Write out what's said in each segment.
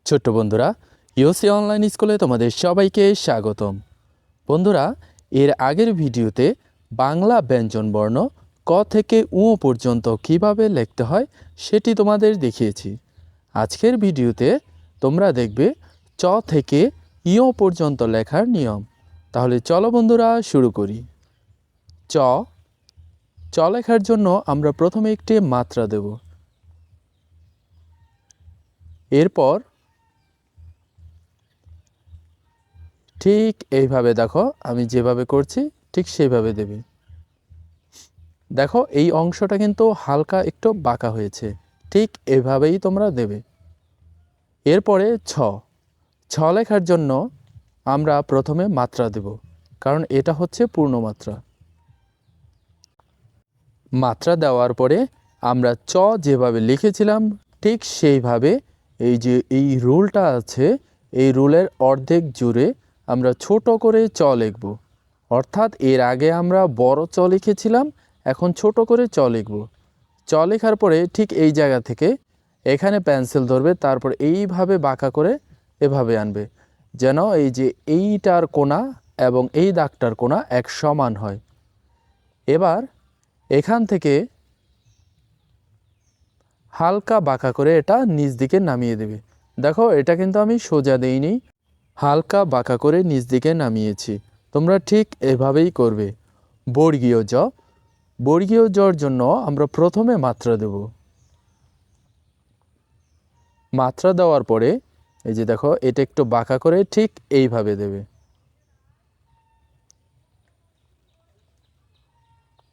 ছোট্ট বন্ধুরা, EOC online স্কুলে তোমাদের সবাইকে স্বাগতম। বন্ধুরা, এর আগের ভিডিওতে বাংলা ব্যঞ্জনবর্ণ ক থেকে উ পর্যন্ত কিভাবে লিখতে হয় সেটি তোমাদের দেখিয়েছি। আজকের ভিডিওতে তোমরা দেখবে চ থেকে ইয় পর্যন্ত লেখার নিয়ম। তাহলে চলো বন্ধুরা শুরু করি। চ চ লেখার জন্য আমরা প্রথমে একটি মাত্রা দেব। এরপর ঠিক এইভাবে দেখো, আমি যেভাবে করছি ঠিক সেইভাবে দেবে। দেখো এই অংশটা কিন্তু হালকা একটু বাঁকা হয়েছে, ঠিক এভাবেই তোমরা দেবে। এরপরে ছ ছ লেখার জন্য আমরা প্রথমে মাত্রা দেব, কারণ এটা হচ্ছে পূর্ণমাত্রা। মাত্রা দেওয়ার পরে আমরা চ যেভাবে লিখেছিলাম ঠিক সেইভাবে এই রুলটা আছে, এই রুলের অর্ধেক জুড়ে আমরা ছোট করে চ লিখব। অর্থাৎ এর আগে আমরা বড় চ লিখেছিলাম, এখন ছোট করে চ লিখব। চ লেখার পরে ঠিক এই জায়গা থেকে এখানে পেন্সিল ধরবে, তারপর এইভাবে বাঁকা করে এভাবে আনবে, যেন এই যে এইটার কোণা এবং এই দাগটার কোণা এক সমান হয়। এবার এখান থেকে হালকা বাঁকা করে এটা নিচ দিকে নামিয়ে দেবে। দেখো এটা কিন্তু আমি সোজা দেইনি, হালকা বাঁকা করে নিচ দিকে নামিয়েছি। তোমরা ঠিক এভাবেই করবে। বর্গীয় জ, বর্গীয় জর জন্য আমরা প্রথমে মাত্রা দেব। মাত্রা দেওয়ার পরে এই যে দেখো এটা একটু বাঁকা করে ঠিক এইভাবে দেবে।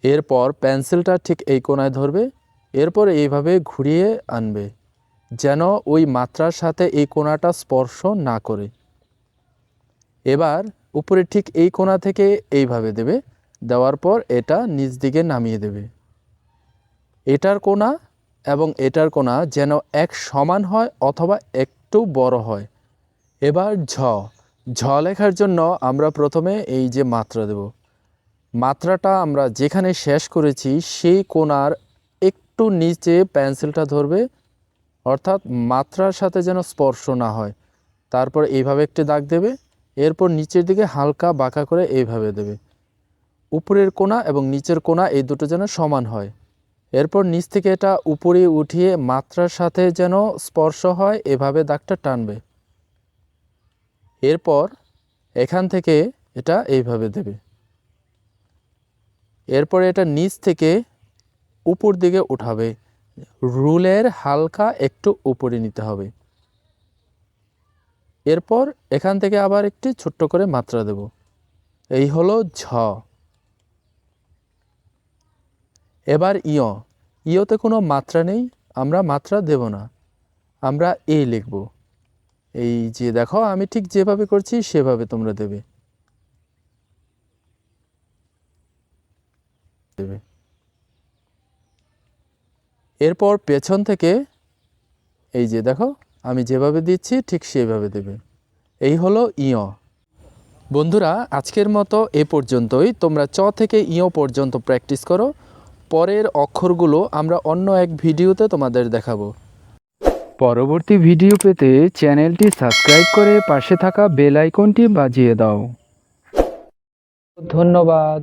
এরপর পেন্সিলটা ঠিক এই কোণায় ধরবে, এরপর এইভাবে ঘুরিয়ে আনবে, যেন ওই মাত্রার সাথে এই কোণাটা স্পর্শ না করে। এবার উপরে ঠিক এই কোণা থেকে এইভাবে দেবে, দেওয়ার পর এটা নিচ দিকে নামিয়ে দেবে। এটার কোণা এবং এটার কোণা যেন এক সমান হয় অথবা একটু বড় হয়। এবার ঝ ঝ লেখার জন্য আমরা প্রথমে এই যে মাত্রা দেব। মাত্রাটা আমরা যেখানে শেষ করেছি সেই কোণার একটু নিচে পেন্সিলটা ধরবে, অর্থাৎ মাত্রার সাথে যেন স্পর্শ না হয়। তারপর এইভাবে একটি দাগ দেবে, এরপর নিচের দিকে হালকা বাঁকা করে এইভাবে দেবে। উপরের কোণা এবং নিচের কোণা এই দুটো যেন সমান হয়। এরপর নিচ থেকে এটা উপরে উঠিয়ে মাত্রার সাথে যেন স্পর্শ হয় এভাবে দাগটা টানবে। এরপর এখান থেকে এটা এইভাবে দেবে। এরপর এটা নিচ থেকে উপর দিকে উঠাবে, রুলের হালকা একটু উপরে নিতে হবে। এরপর এখান থেকে আবার একটি ছোট্ট করে মাত্রা দেব। এই হলো ঝ। এবার ইয়, ইয়তে কোনো মাত্রা নেই, আমরা মাত্রা দেব না, আমরা এ লিখব। এই যে দেখো আমি ঠিক যেভাবে করছি সেভাবে তোমরা দেবে। এরপর পেছন থেকে এই যে দেখো আমি যেভাবে দিচ্ছি ঠিক সেভাবে দেবে। এই হলো ইয়। বন্ধুরা, আজকের মতো এ পর্যন্তই। তোমরা চ থেকে ইয় পর্যন্ত প্র্যাকটিস করো। পরের অক্ষরগুলো আমরা অন্য এক ভিডিওতে তোমাদের দেখাবো। পরবর্তী ভিডিও পেতে চ্যানেলটি সাবস্ক্রাইব করে পাশে থাকা বেল আইকনটি বাজিয়ে দাও। ধন্যবাদ।